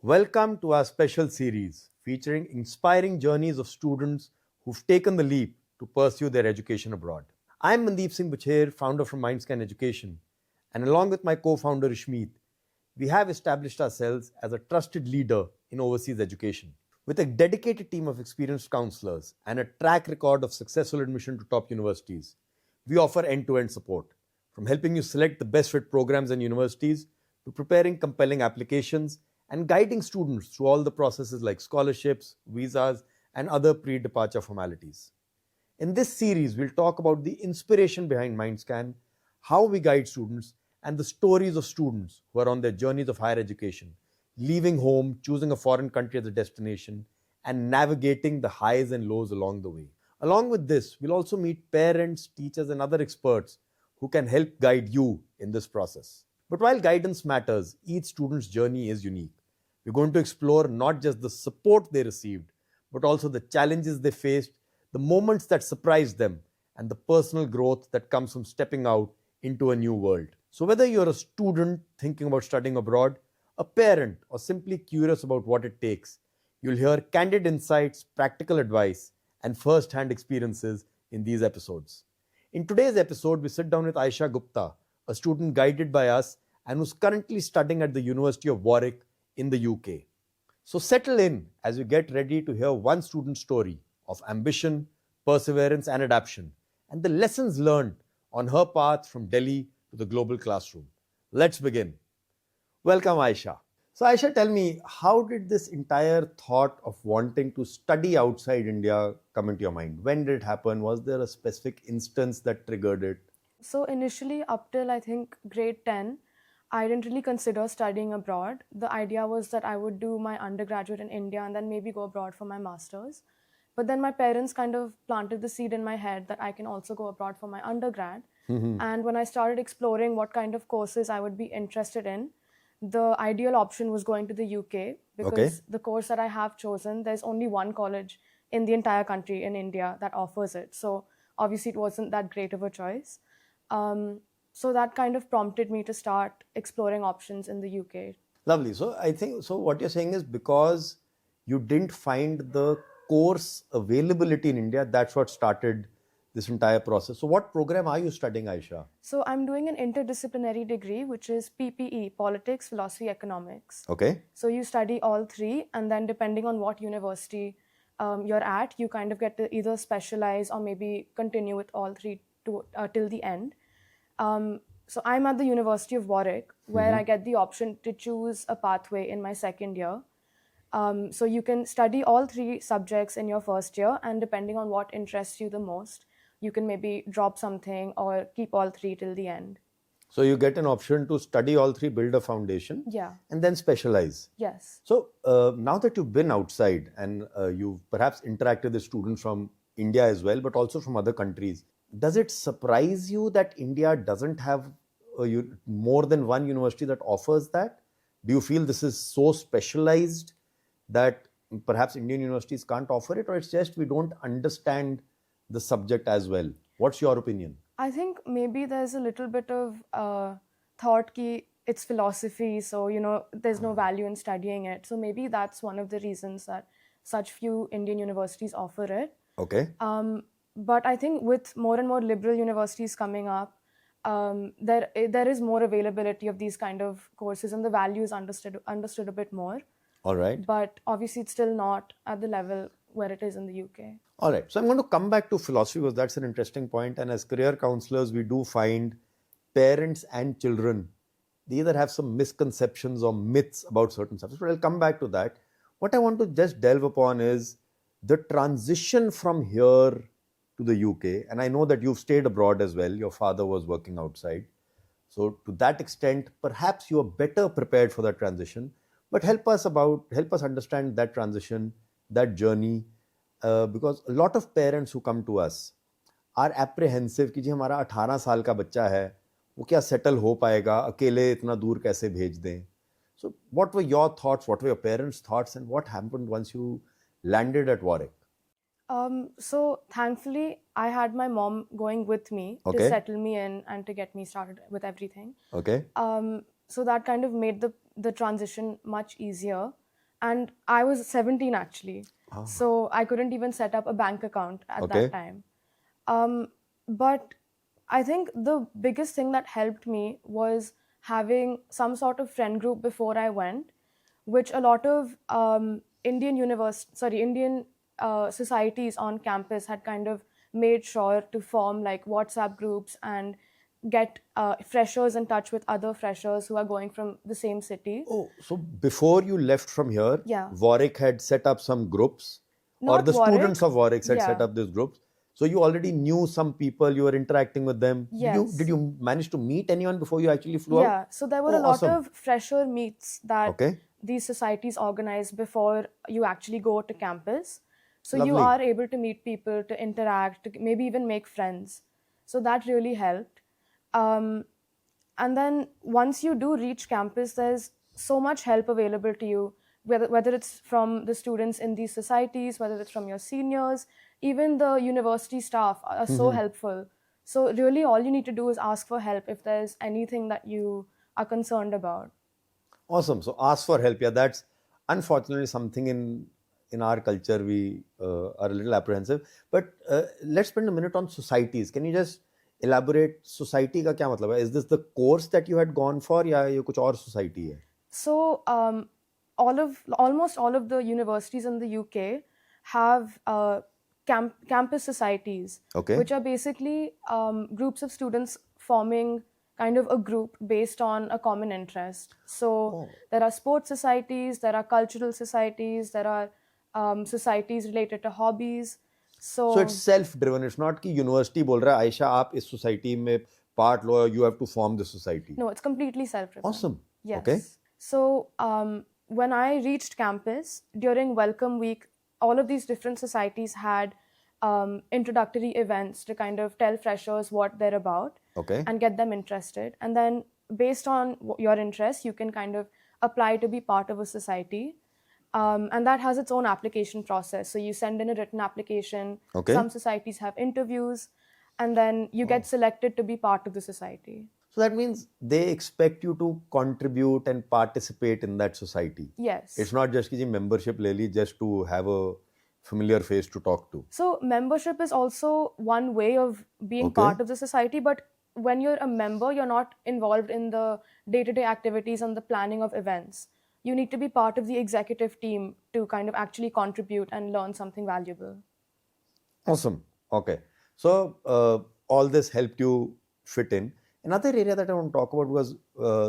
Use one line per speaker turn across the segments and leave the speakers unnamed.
Welcome to our special series featuring inspiring journeys of students who've taken the leap to pursue their education abroad. I'm Mandeep Singh Bucher, founder from MindScan Education, and along with my co-founder Ishmeet, we have established ourselves as a trusted leader in overseas education. With a dedicated team of experienced counselors and a track record of successful admission to top universities, we offer end-to-end support, from helping you select the best fit programs and universities to preparing compelling applications and guiding students through all the processes like scholarships, visas, and other pre-departure formalities. In this series, we'll talk about the inspiration behind MindScan, how we guide students, and the stories of students who are on their journeys of higher education, leaving home, choosing a foreign country as a destination, and navigating the highs and lows along the way. Along with this, we'll also meet parents, teachers, and other experts who can help guide you in this process. But while guidance matters, each student's journey is unique. We're going to explore not just the support they received, but also the challenges they faced, the moments that surprised them, and the personal growth that comes from stepping out into a new world. So, whether you're a student thinking about studying abroad, a parent, or simply curious about what it takes, you'll hear candid insights, practical advice, and first hand experiences in these episodes. In today's episode, we sit down with Aisha Gupta, a student guided by us and who's currently studying at the University of Warwick in the UK. So settle in as we get ready to hear one student's story of ambition, perseverance, and adaptation, and the lessons learned on her path from Delhi to the global classroom. Let's begin. Welcome, Aisha. So, Aisha, tell me, how did this entire thought of wanting to study outside India come into your mind? When did it happen? Was there a specific instance that triggered it?
So initially, up till I think grade 10, I didn't really consider studying abroad. The idea was that I would do my undergraduate in India and then maybe go abroad for my master's. But then my parents kind of planted the seed in my head that I can also go abroad for my undergrad. And when I started exploring what kind of courses I would be interested in, the ideal option was going to the UK because the course that I have chosen, there's only one college in the entire country in India that offers it. So obviously it wasn't that great of a choice. So that kind of prompted me to start exploring options in the UK.
Lovely. So, I think what you're saying is because you didn't find the course availability in India, that's what started this entire process. So, what program are you studying, Aisha?
So I'm doing an interdisciplinary degree, which is PPE, Politics, Philosophy, Economics.
Okay.
So you study all three, and then depending on what university you're at, you kind of get to either specialize or maybe continue with all three till the end. So I'm at the University of Warwick, where I get the option to choose a pathway in my second year. So you can study all three subjects in your first year, and depending on what interests you the most, you can maybe drop something or keep all three till the end.
So, you get an option to study all three, build a foundation,
Yeah.
and then specialize.
Yes.
So, now that you've been outside and you've perhaps interacted with students from India as well, but also from other countries, does it surprise you that India doesn't have more than one university that offers that? Do you feel this is so specialized that perhaps Indian universities can't offer it, or it's just we don't understand the subject as well? What's your opinion?
I think maybe there's a little bit of thought ki it's philosophy, so there's no value in studying it. So maybe that's one of the reasons that such few Indian universities offer it.
Okay.
But I think with more and more liberal universities coming up, there is more availability of these kind of courses, and the value is understood a bit more.
All right.
But obviously, it's still not at the level where it is in the UK.
All right. So I'm going to come back to philosophy because that's an interesting point. And as career counselors, we do find parents and children, they either have some misconceptions or myths about certain subjects. But I'll come back to that. What I want to just delve upon is the transition from here to the UK. And I know that you've stayed abroad as well. Your father was working outside. So to that extent, perhaps you are better prepared for that transition. But help us understand that transition, that journey, because a lot of parents who come to us are apprehensive कि जी हमारा 18 साल का बच्चा है, वो क्या settle हो पाएगा, अकेले इतना दूर कैसे भेज दें? So what were your thoughts, what were your parents' thoughts, and what happened once you landed at Warwick?
So thankfully, I had my mom going with me to
Okay.
settle me in and to get me started with everything.
Okay.
So that kind of made the transition much easier. and I was 17 actually.
Ah.
So I couldn't even set up a bank account at
Okay.
that time. But I think the biggest thing that helped me was having some sort of friend group before I went, which a lot of Indian societies on campus had kind of made sure to form like WhatsApp groups and get freshers in touch with other freshers who are going from the same city.
Oh, so before you left from here,
Yeah.
Warwick had set up some groups, or
Not
the students
Warwick.
of Warwick had set
Yeah.
up these groups. So you already knew some people, you were interacting with them.
Yes.
Did you manage to meet anyone before you actually flew out?
Yeah, so there were
Oh,
a lot
awesome.
of fresher meets that
Okay.
these societies organize before you actually go to campus. So you
Lovely.
are able to meet people, to interact, to maybe even make friends. So that really helped. And then once you do reach campus, there's so much help available to you, whether it's from the students in these societies, whether it's from your seniors, even the university staff are so helpful. So really all you need to do is ask for help if there's anything that you are concerned about.
Awesome. So ask for help. Yeah, that's unfortunately something in our culture we are a little apprehensive. But let's spend a minute on societies. Can you just elaborate society का क्या मतलब है? Is this the course that you had gone for या ये कुछ और society है?
So almost all of the universities in the UK have campus societies,
Okay.
which are basically groups of students forming kind of a group based on a common interest. So there are sports societies, there are cultural societies, there are societies related to hobbies.
So it's self-driven. It's not कि university बोल रहा है आयशा आप इस society में part low, you have to form this society.
No, it's completely self-driven.
Awesome.
Yes.
Okay.
So when I reached campus during Welcome Week, all of these different societies had introductory events to kind of tell freshers what they're about
Okay.
and get them interested. And then based on your interests, you can kind of apply to be part of a society. And that has its own application process. So you send in a written application.
Okay.
Some societies have interviews, and then you get selected to be part of the society.
So that means they expect you to contribute and participate in that society.
Yes.
It's not just कि जी membership ले ली just to have a familiar face to talk to.
So membership is also one way of being
Okay.
part of the society, but when you're a member, you're not involved in the day-to-day activities and the planning of events. You need to be part of the executive team to kind of actually contribute and learn something valuable.
Awesome. Okay. So all this helped you fit in. Another area that I want to talk about was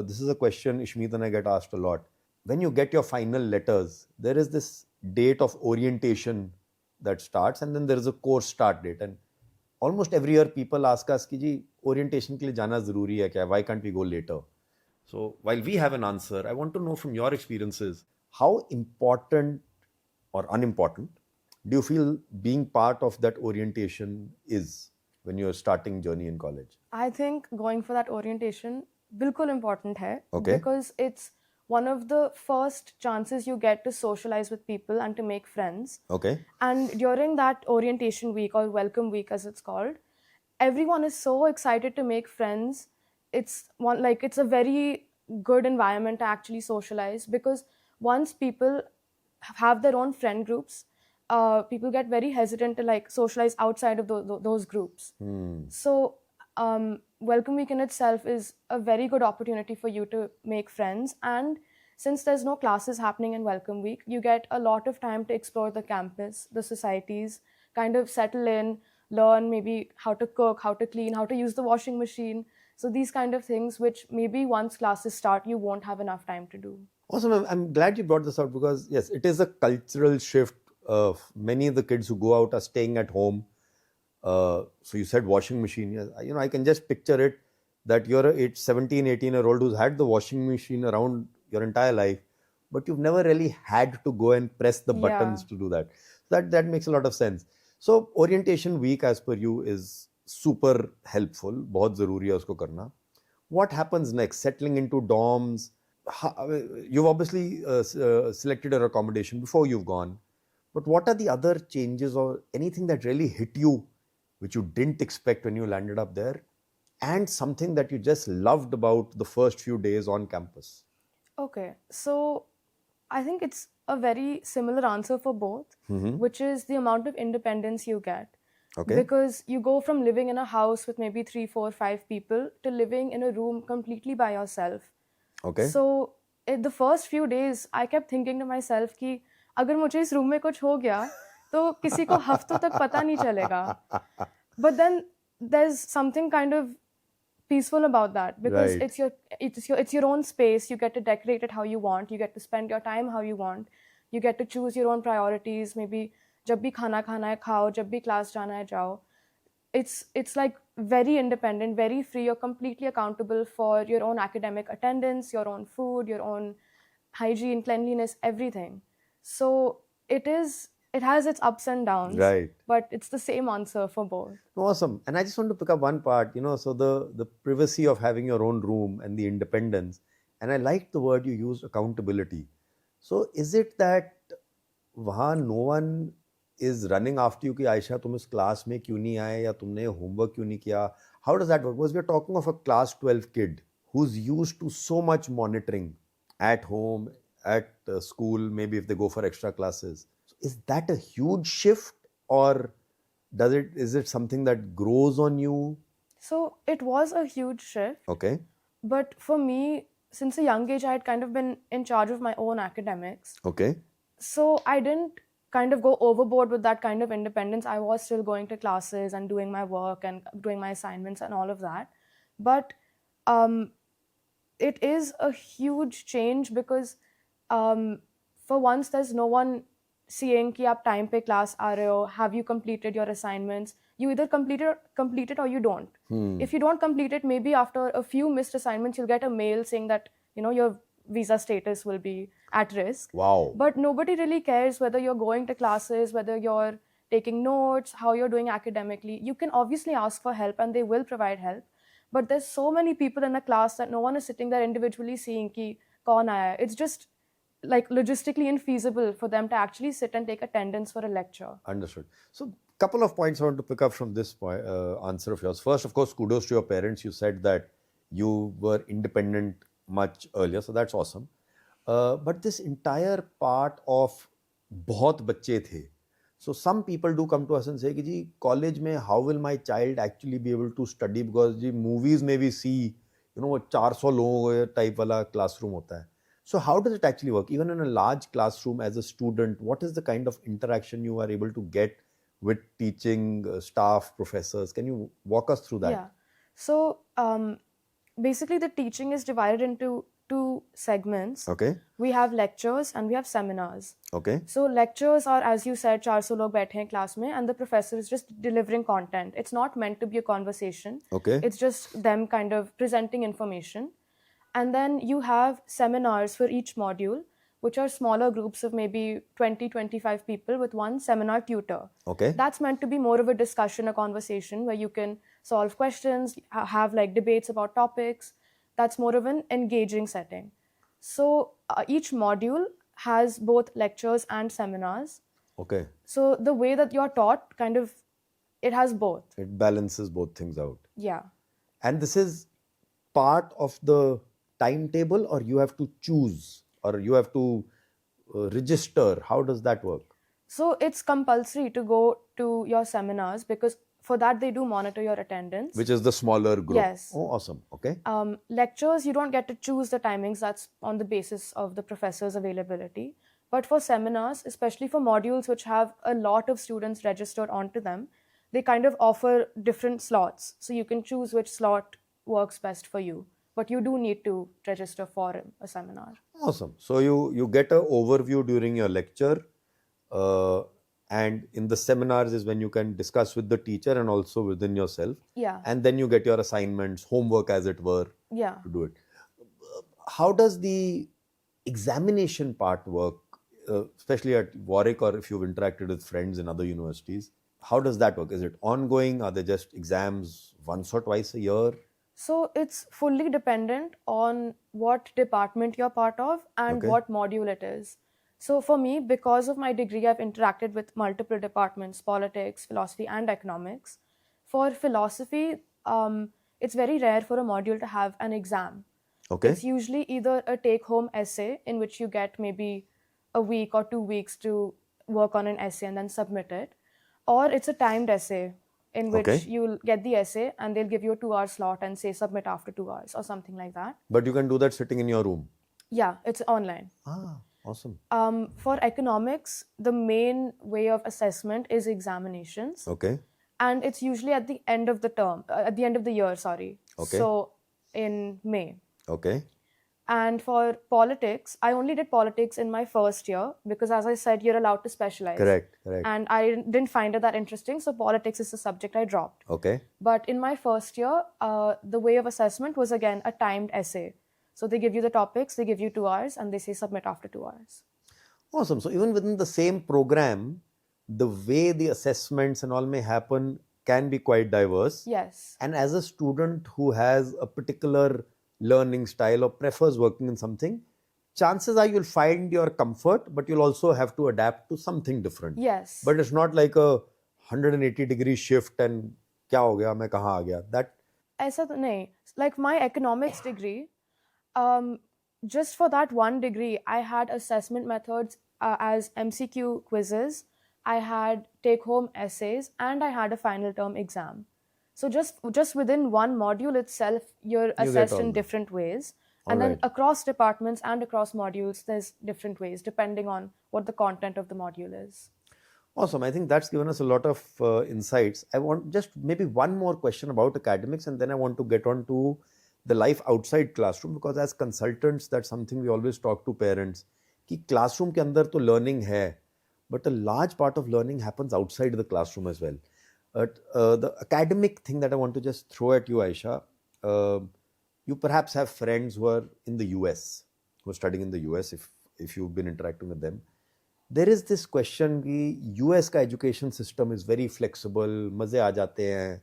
this is a question Ishmeet and I get asked a lot. When you get your final letters, there is this date of orientation that starts, and then there is a course start date. And almost every year people ask us कि जी orientation के लिए जाना ज़रूरी है क्या? Why can't we go later? So while we have an answer, I want to know from your experiences, how important or unimportant do you feel being part of that orientation is when you're starting journey in college?
I think going for that orientation bilkul important hai.
Okay.
Because it's one of the first chances you get to socialize with people and to make friends.
Okay.
And during that orientation week or welcome week as it's called, everyone is so excited to make friends. It's a very good environment to actually socialize, because once people have their own friend groups, people get very hesitant to like socialize outside of those groups. So welcome week in itself is a very good opportunity for you to make friends, and since there's no classes happening in welcome week, you get a lot of time to explore the campus, the societies, kind of settle in, learn maybe how to cook, how to clean, how to use the washing machine. So these kind of things which maybe once classes start you won't have enough time to do.
Awesome. I'm glad you brought this out because yes, it is a cultural shift. Many of the kids who go out are staying at home. So you said washing machine. Yes, I can just picture it that you're a 17, 18-year-old who's had the washing machine around your entire life, but you've never really had to go and press the buttons to do that. That makes a lot of sense. So orientation week as per you is super helpful. बहुत ज़रूरी है उसको करना. What happens next? Settling into dorms. You've obviously selected your accommodation before you've gone. But what are the other changes or anything that really hit you which you didn't expect when you landed up there, and something that you just loved about the first few days on campus?
Okay, so I think it's a very similar answer for both, which is the amount of independence you get.
Okay.
Because you go from living in a house with maybe 3, 4, 5 people to living in a room completely by yourself.
Okay.
So in the first few days, I kept thinking to myself कि अगर मुझे इस room में कुछ हो गया तो किसी को हफ्तों तक पता नहीं चलेगा. But then there's something kind of peaceful about that, because
Right.
it's your own space. You get to decorate it how you want. You get to spend your time how you want. You get to choose your own priorities. Maybe जब भी खाना खाना है खाओ, जब भी class जाना है जाओ. It's like very independent, very free. You're completely accountable for your own academic attendance, your own food, your own hygiene, cleanliness, everything. So it has its ups and downs,
Right.
but it's the same answer for both.
Awesome. And I just want to pick up one part, so the privacy of having your own room and the independence. And I like the word you used, accountability. So is it that वहाँ no one is running after you कि आयशा तुम इस class में क्यों नहीं आए या तुमने होमवर्क क्यों नहीं किया? How does that work? Because we are talking of a class 12 kid who's used to so much monitoring at home, at school, maybe if they go for extra classes. So is that a huge shift, or is it something that grows on you?
So it was a huge shift.
Okay.
But for me, since a young age, I had kind of been in charge of my own academics.
Okay.
So I didn't kind of go overboard with that kind of independence. I was still going to classes and doing my work and doing my assignments and all of that. But it is a huge change because for once there's no one seeing कि आप time पे class आ रहे हो, have you completed your assignments? You either complete it or you don't. If you don't complete it, maybe after a few missed assignments, you'll get a mail saying that your visa status will be at risk.
Wow.
But nobody really cares whether you're going to classes, whether you're taking notes, how you're doing academically. You can obviously ask for help and they will provide help. But there's so many people in a class that no one is sitting there individually seeing ki kaun aaya hai. It's just like logistically infeasible for them to actually sit and take attendance for a lecture.
Understood. So couple of points I want to pick up from this answer of yours. First, of course, kudos to your parents. You said that you were independent much earlier, so that's awesome. But this entire part of बहुत बच्चे थे. So some people do come to us and say कि जी college में how will my child actually be able to study, because ji movies में भी see 400 लोगों type वाला classroom होता है. So how does it actually work? Even in a large classroom as a student, what is the kind of interaction you are able to get with teaching staff, professors? Can you walk us through that?
Yeah. So basically the teaching is divided into two segments.
Okay.
We have lectures and we have seminars.
Okay.
So lectures are, as you said, 400 log baithe hain class mein and the professor is just delivering content. It's not meant to be a conversation.
Okay.
It's just them kind of presenting information. And then you have seminars for each module, which are smaller groups of maybe 20, 25 people with one seminar tutor.
Okay.
That's meant to be more of a discussion, a conversation where you can solve questions, have like debates about topics. That's more of an engaging setting. So each module has both lectures and seminars.
Okay.
So the way that you're taught it has both.
It balances both things out.
Yeah.
And this is part of the timetable, or you have to choose, or you have to register? How does that work?
So it's compulsory to go to your seminars because for that they do monitor your attendance.
Which is the smaller group.
Yes.
Oh, awesome. Okay.
Lectures, you don't get to choose the timings. That's on the basis of the professor's availability. But for seminars, especially for modules which have a lot of students registered onto them, they kind of offer different slots. So you can choose which slot works best for you. But you do need to register for a seminar.
Awesome. So you get an overview during your lecture, and in the seminars is when you can discuss with the teacher and also within yourself.
Yeah.
And then you get your assignments, homework as it were,
Yeah.
to do it. How does the examination part work, especially at Warwick, or if you've interacted with friends in other universities? How does that work? Is it ongoing? Are they just exams once or twice a year?
So it's fully dependent on what department you're part of and
Okay.
what module it is. So for me, because of my degree, I've interacted with multiple departments, politics, philosophy, and economics. For philosophy, it's very rare for a module to have an exam.
Okay.
It's usually either a take-home essay in which you get maybe a week or 2 weeks to work on an essay and then submit it. Or it's a timed essay in which
Okay.
you'll get the essay and they'll give you a 2 hour slot and say submit after 2 hours or something like that.
But you can do that sitting in your room.
Yeah, it's online.
Ah, awesome.
For economics, the main way of assessment is examinations.
Okay.
And it's usually at the end of the term, at the end of the year, sorry.
Okay.
So in May.
Okay.
And for politics, I only did politics in my first year because, as I said, you're allowed to specialize.
Correct. Correct.
And I didn't find it that interesting, so politics is the subject I dropped.
Okay.
But in my first year, the way of assessment was again a timed essay. So they give you the topics, they give you 2 hours, and they say submit after 2 hours.
Awesome. So even within the same program, the way the assessments and all may happen can be quite diverse.
Yes.
And as a student who has a particular learning style or prefers working in something, chances are you'll find your comfort, but you'll also have to adapt to something different.
Yes.
But it's not like a 180-degree shift and क्या हो गया मैं कहाँ आ गया. That
ऐसा तो नहीं. Like my economics degree, just for that one degree, I had assessment methods as MCQ quizzes, I had take-home essays, and I had a final term exam. So just within one module itself, you're assessed
all
in
that.
different ways. And then
Alright.
across departments and across modules, there's different ways depending on what the content of the module is.
Awesome. I think that's given us a lot of insights. I want just maybe one more question about academics, and then I want to get on to the life outside classroom, because as consultants, that's something we always talk to parents कि classroom के अंदर तो learning है, but a large part of learning happens outside the classroom as well. The academic thing that I want to just throw at you, Aisha, you perhaps have friends who are in the US, who are studying in the US, if you've been interacting with them. There is this question कि US का education system is very flexible, मजे आ जाते हैं,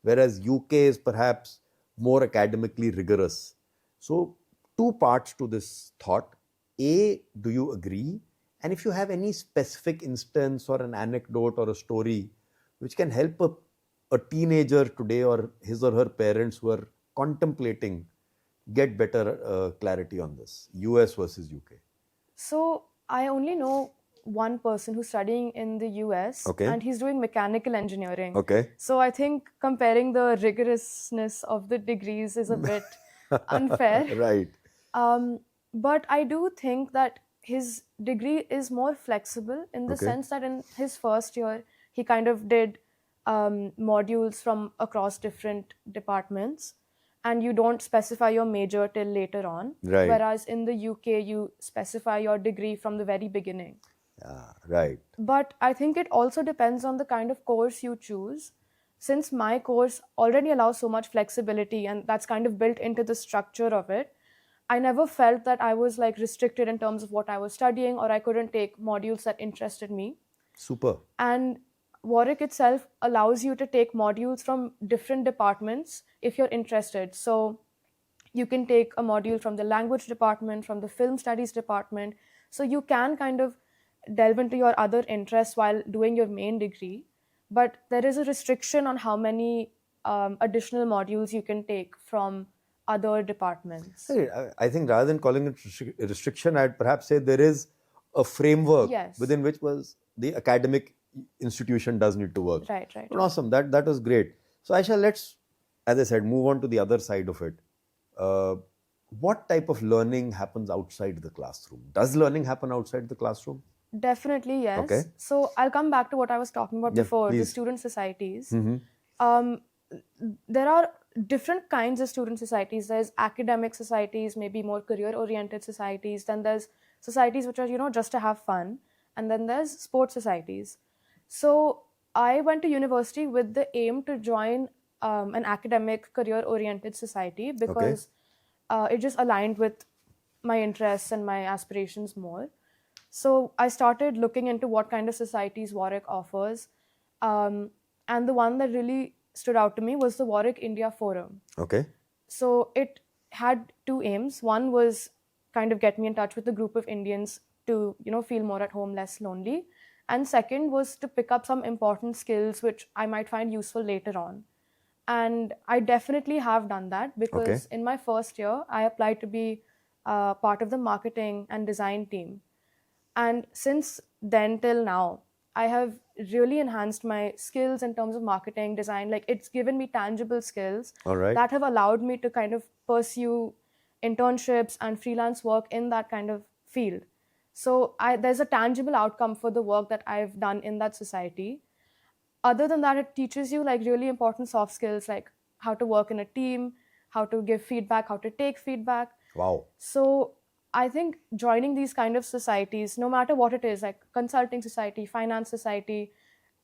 whereas UK is perhaps more academically rigorous. So, two parts to this thought. A, do you agree? And if you have any specific instance or an anecdote or a story which can help a teenager today or his or her parents who are contemplating get better clarity on this, US versus UK.
So I only know one person who's studying in the US,
Okay.
and he's doing mechanical engineering.
Okay.
So I think comparing the rigorousness of the degrees is a bit unfair.
Right.
But I do think that his degree is more flexible in the
Okay.
sense that in his first year, he kind of did modules from across different departments, and you don't specify your major till later on.
Right.
Whereas in the UK, you specify your degree from the very beginning.
Right.
But I think it also depends on the kind of course you choose. Since my course already allows so much flexibility and that's kind of built into the structure of it, I never felt that I was like restricted in terms of what I was studying, or I couldn't take modules that interested me.
Super.
And Warwick itself allows you to take modules from different departments if you're interested. So you can take a module from the language department, from the film studies department. So you can kind of delve into your other interests while doing your main degree. But there is a restriction on how many additional modules you can take from other departments.
I think rather than calling it a restriction, I'd perhaps say there is a framework
Yes.
within which was the academic institution does need to work.
Right, right.
But awesome. That was great. So Aisha, let's, as I said, move on to the other side of it. What type of learning happens outside the classroom? Does learning happen outside the classroom?
Definitely, yes.
Okay.
So I'll come back to what I was talking about
Yeah,
before, the
please.
student societies.
Mhm.
There are different kinds of student societies. There's academic societies, maybe more career-oriented societies. Then there's societies which are, just to have fun. And then there's sports societies. So I went to university with the aim to join an academic career-oriented society because it just aligned with my interests and my aspirations more. So I started looking into what kind of societies Warwick offers. And the one that really stood out to me was the Warwick India Forum.
Okay.
So it had two aims. One was kind of get me in touch with a group of Indians to, feel more at home, less lonely. And second was to pick up some important skills which I might find useful later on. And I definitely have done that because in my first year, I applied to be part of the marketing and design team. And since then till now, I have really enhanced my skills in terms of marketing, design. Like, it's given me tangible skills
All right.
that have allowed me to kind of pursue internships and freelance work in that kind of field. So there's a tangible outcome for the work that I've done in that society. Other than that, it teaches you like really important soft skills, like how to work in a team, how to give feedback, how to take feedback.
Wow.
So I think joining these kind of societies, no matter what it is, like consulting society, finance society,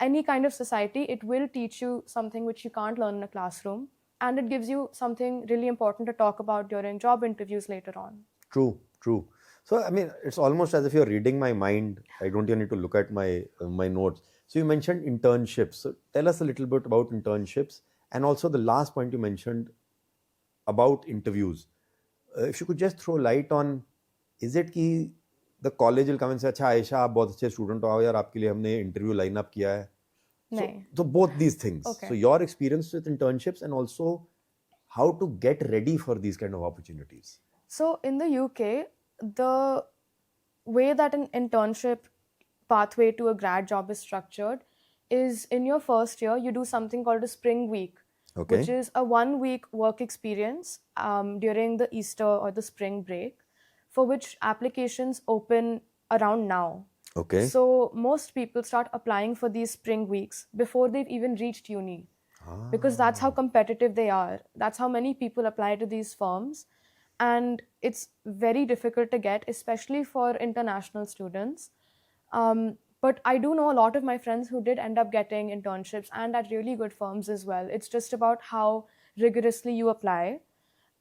any kind of society, it will teach you something which you can't learn in a classroom. And it gives you something really important to talk about during job interviews later on.
True, true. So, I mean, it's almost as if you're reading my mind. I don't even need to look at my notes. So, you mentioned internships. So, tell us a little bit about internships, and also the last point you mentioned about interviews. If you could just throw light on, is it कि the college will come and say, अच्छा आयशा आप बहुत अच्छे student हो, आओ यार आपके लिए हमने इंटरव्यू लाइन अप किया है. So,
नहीं.
so both these things.
Okay.
So your experience with internships and also how to get ready for these kind of opportunities.
So in the UK, the way that an internship pathway to a grad job is structured is in your first year, you do something called a spring week,
Okay.
which is a 1 week work experience during the Easter or the spring break, for which applications open around now.
Okay.
So most people start applying for these spring weeks before they've even reached uni, because that's how competitive they are. That's how many people apply to these firms. And it's very difficult to get, especially for international students. But I do know a lot of my friends who did end up getting internships and at really good firms as well. It's just about how rigorously you apply,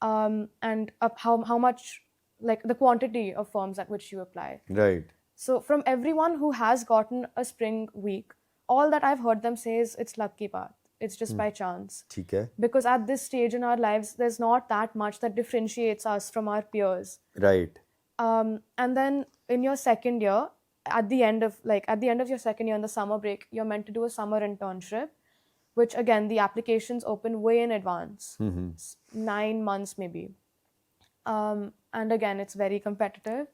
and how much, like the quantity of firms at which you apply.
Right.
So from everyone who has gotten a spring week, all that I've heard them say is it's lucky path. It's just by chance.
ठीक है.
Because at this stage in our lives, there's not that much that differentiates us from our peers.
Right.
And then in your second year, at the end of your second year in the summer break, you're meant to do a summer internship, which again, the applications open way in advance, 9 months maybe. And again, it's very competitive.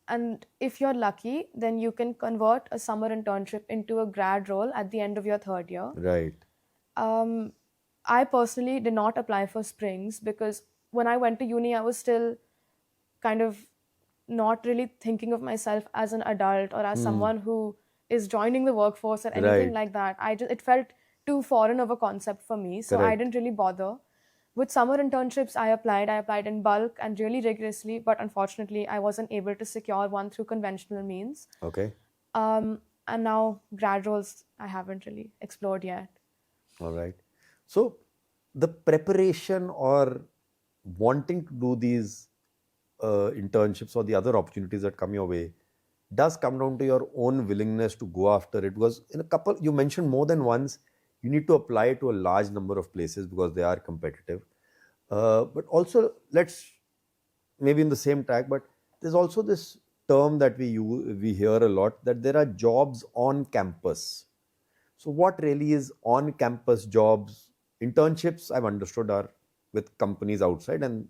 And if you're lucky, then you can convert a summer internship into a grad role at the end of your third year.
Right.
I personally did not apply for springs because when I went to uni, I was still kind of not really thinking of myself as an adult or as someone who is joining the workforce or anything
Right.
like that. It felt too foreign of a concept for me, so I
Correct.
didn't really bother. With summer internships, I applied in bulk and really rigorously, but unfortunately, I wasn't able to secure one through conventional means.
Okay.
And now grad roles, I haven't really explored yet.
All right. So the preparation or wanting to do these internships or the other opportunities that come your way does come down to your own willingness to go after it, because in a couple, you mentioned more than once, you need to apply to a large number of places because they are competitive. But also, let's maybe in the same track, but there's also this term that we hear a lot, that there are jobs on campus. So what really is on campus jobs? Internships, I've understood, are with companies outside and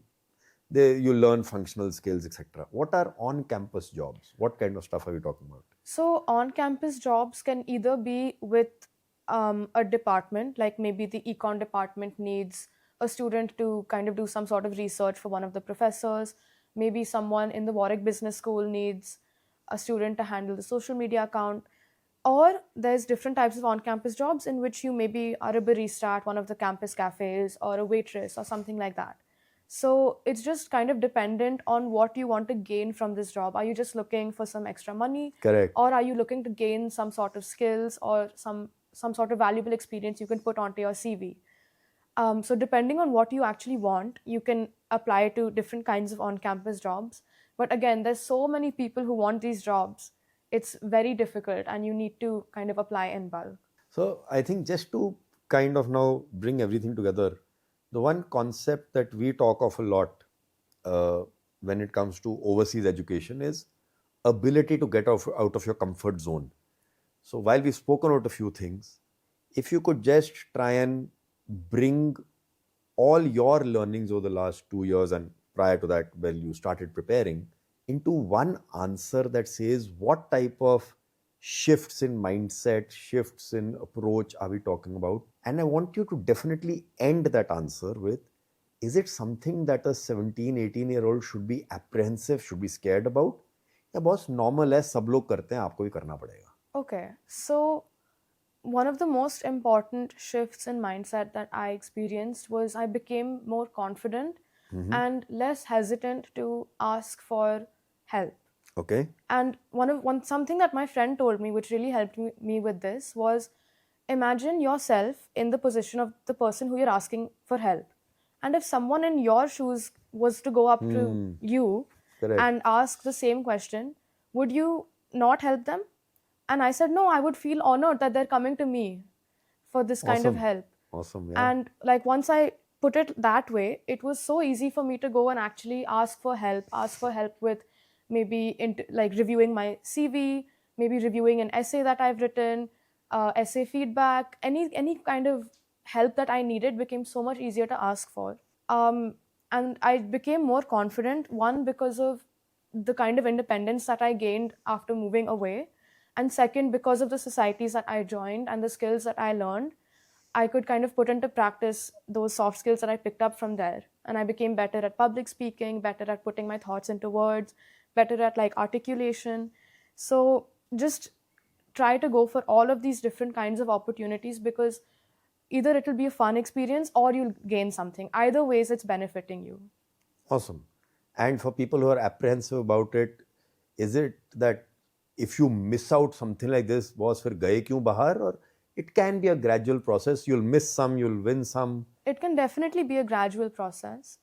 you learn functional skills, etc. What are on campus jobs? What kind of stuff are we talking about?
So on-campus jobs can either be with a department, like maybe the econ department needs a student to kind of do some sort of research for one of the professors. Maybe someone in the Warwick Business School needs a student to handle the social media account. Or there's different types of on-campus jobs in which you maybe are a barista at one of the campus cafes or a waitress or something like that. So it's just kind of dependent on what you want to gain from this job. Are you just looking for some extra money?
Correct.
Or are you looking to gain some sort of skills or some sort of valuable experience you can put onto your CV? So depending on what you actually want, you can apply to different kinds of on-campus jobs. But again, there's so many people who want these jobs. It's very difficult and you need to kind of apply in bulk.
So I think just to kind of now bring everything together, the one concept that we talk of a lot when it comes to overseas education is ability to get out of your comfort zone. So while we've spoken about a few things, if you could just try and bring all your learnings over the last 2 years and prior to that, when you started preparing, into one answer that says what type of shifts in mindset, shifts in approach are we talking about? And I want you to definitely end that answer with, is it something that a 17, 18-year-old should be apprehensive, should be scared about? या बहुत normal है, सब लोग करते हैं, आपको भी करना पड़ेगा.
Okay, so one of the most important shifts in mindset that I experienced was I became more confident and less hesitant to ask for help.
Okay.
And something that my friend told me, which really helped me with this, was imagine yourself in the position of the person who you're asking for help. And if someone in your shoes was to go up to you
Correct.
and ask the same question, would you not help them? And I said, no, I would feel honored that they're coming to me for this kind of
Awesome.
help.
Awesome. Yeah.
And like once I put it that way, it was so easy for me to go and actually ask for help with maybe like reviewing my CV, maybe reviewing an essay that I've written, essay feedback, any kind of help that I needed became so much easier to ask for. And I became more confident, one, because of the kind of independence that I gained after moving away, and second, because of the societies that I joined and the skills that I learned. I could kind of put into practice those soft skills that I picked up from there. And I became better at public speaking, better at putting my thoughts into words, better at like articulation. So just try to go for all of these different kinds of opportunities, because either it will be a fun experience or you'll gain something. Either ways, it's benefiting you.
Awesome. And for people who are apprehensive about it, is it that if you miss out something like this, boss, फिर गए क्यों बाहर? Or it can be a gradual process. You'll miss some, you'll win some.
It can definitely be a gradual process.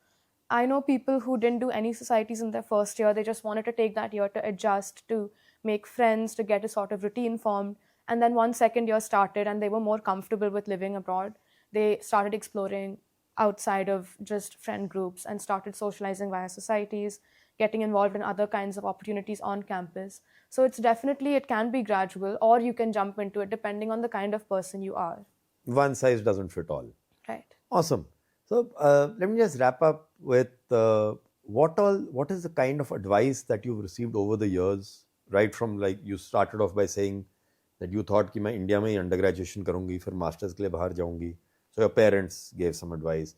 I know people who didn't do any societies in their first year. They just wanted to take that year to adjust, to make friends, to get a sort of routine formed. And then once second year started and they were more comfortable with living abroad, they started exploring outside of just friend groups and started socializing via societies, getting involved in other kinds of opportunities on campus. So it's definitely, it can be gradual, or you can jump into it depending on the kind of person you are.
One size doesn't fit all.
Right.
Awesome. So let me just wrap up with what is the kind of advice that you've received over the years, right from like you started off by saying that you thought कि मैं India में ही under graduation करूंगी, फिर masters के लिए बाहर जाऊंगी. So your parents gave some advice.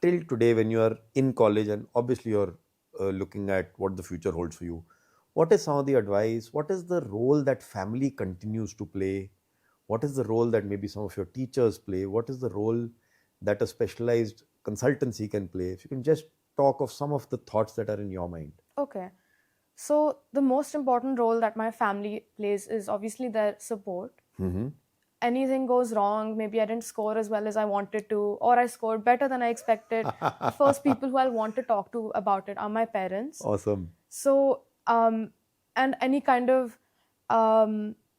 Till today, when you are in college and obviously you're looking at what the future holds for you, what is some of the advice? What is the role that family continues to play? What is the role that maybe some of your teachers play? What is the role that a specialized consultancy can play? If you can just talk of some of the thoughts that are in your mind.
Okay. So the most important role that my family plays is obviously their support. Anything goes wrong, maybe I didn't score as well as I wanted to, or I scored better than I expected, the first people who I'll want to talk to about it are my parents.
Awesome.
So, and any kind of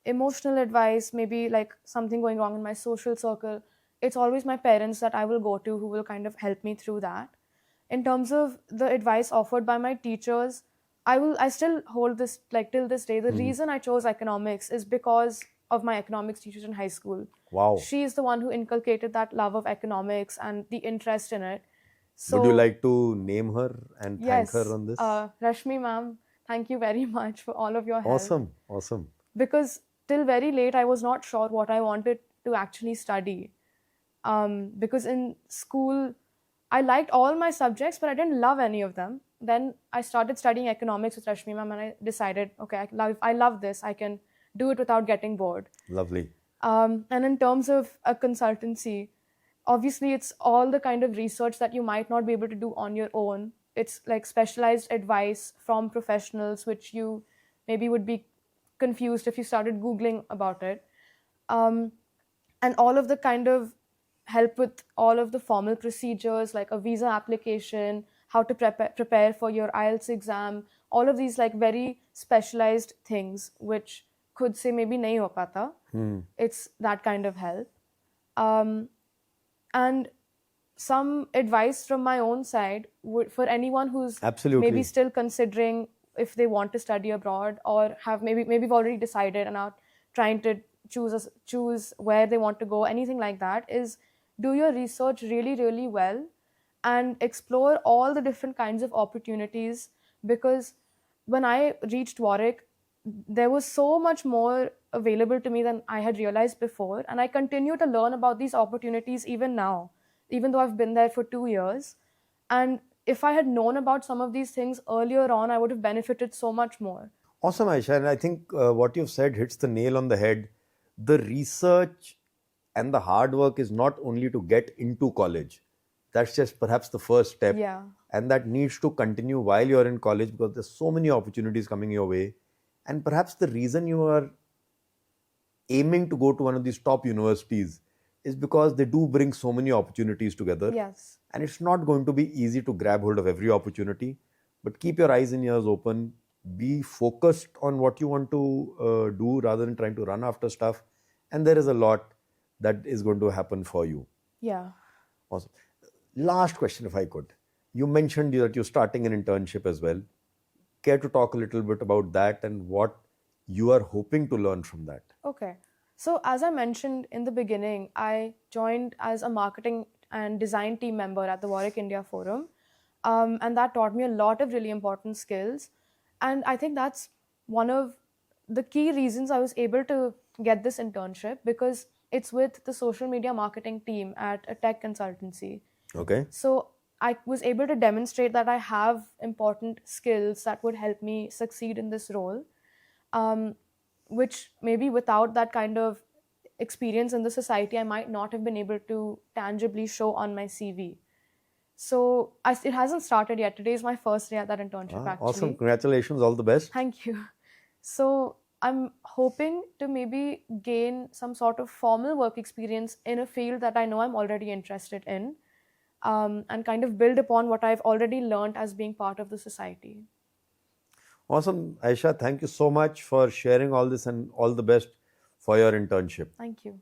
emotional advice, maybe like something going wrong in my social circle, it's always my parents that I will go to who will kind of help me through that. In terms of the advice offered by my teachers, I still hold this, like till this day, the reason I chose economics is because of my economics teacher in high school.
Wow.
She is the one who inculcated that love of economics and the interest in it. So,
would you like to name her and
yes,
thank her on this?
Rashmi ma'am, thank you very much for all of your help.
Awesome. Awesome.
Because till very late, I was not sure what I wanted to actually study. Because in school, I liked all my subjects, but I didn't love any of them. Then I started studying economics with Rashmi ma'am, and I decided, okay, I love this. I can do it without getting bored.
Lovely.
And in terms of a consultancy, obviously it's all the kind of research that you might not be able to do on your own. It's like specialized advice from professionals, which you maybe would be confused if you started Googling about it. And all of the kind of help with all of the formal procedures, like a visa application, how to prepare for your IELTS exam, all of these like very specialized things, which could say maybe nahi ho pata. It's that kind of help. And some advice from my own side for anyone who's
Absolutely.
maybe still considering if they want to study abroad, or have maybe have already decided and are trying to choose where they want to go, anything like that, is do your research really, really well and explore all the different kinds of opportunities, because when I reached Warwick, there was so much more available to me than I had realized before. And I continue to learn about these opportunities even now, even though I've been there for 2 years. And if I had known about some of these things earlier on, I would have benefited so much more.
Awesome, Aisha. And I think what you've said hits the nail on the head. The research and the hard work is not only to get into college, that's just perhaps the first step.
Yeah.
And that needs to continue while you're in college because there's so many opportunities coming your way. And perhaps the reason you are aiming to go to one of these top universities is because they do bring so many opportunities together.
Yes.
And it's not going to be easy to grab hold of every opportunity, but keep your eyes and ears open. Be focused on what you want to do rather than trying to run after stuff. And there is a lot that is going to happen for you.
Yeah.
Awesome. Last question, if I could. You mentioned that you're starting an internship as well. Care to talk a little bit about that and what you are hoping to learn from that?
Okay. So, as I mentioned in the beginning, I joined as a marketing and design team member at the Warwick India Forum. And that taught me a lot of really important skills. And I think that's one of the key reasons I was able to get this internship, because it's with the social media marketing team at a tech consultancy.
Okay.
So I was able to demonstrate that I have important skills that would help me succeed in this role, which maybe without that kind of experience in the society, I might not have been able to tangibly show on my CV. So it hasn't started yet. Today is my first day at that internship, actually.
Awesome. Congratulations. All the best.
Thank you. So I'm hoping to maybe gain some sort of formal work experience in a field that I know I'm already interested in, and kind of build upon what I've already learned as being part of the society.
Awesome. Aisha, thank you so much for sharing all this and all the best for your internship.
Thank you.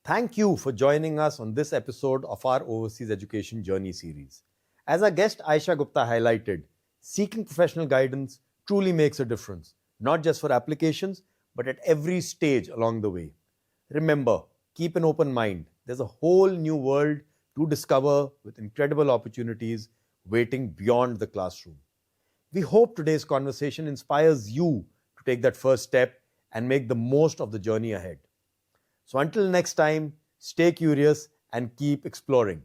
Thank you for joining us on this episode of our Overseas Education Journey series. As our guest Aisha Gupta highlighted, seeking professional guidance truly makes a difference, not just for applications, but at every stage along the way. Remember, keep an open mind. There's a whole new world to discover with incredible opportunities waiting beyond the classroom. We hope today's conversation inspires you to take that first step and make the most of the journey ahead. So until next time, stay curious and keep exploring.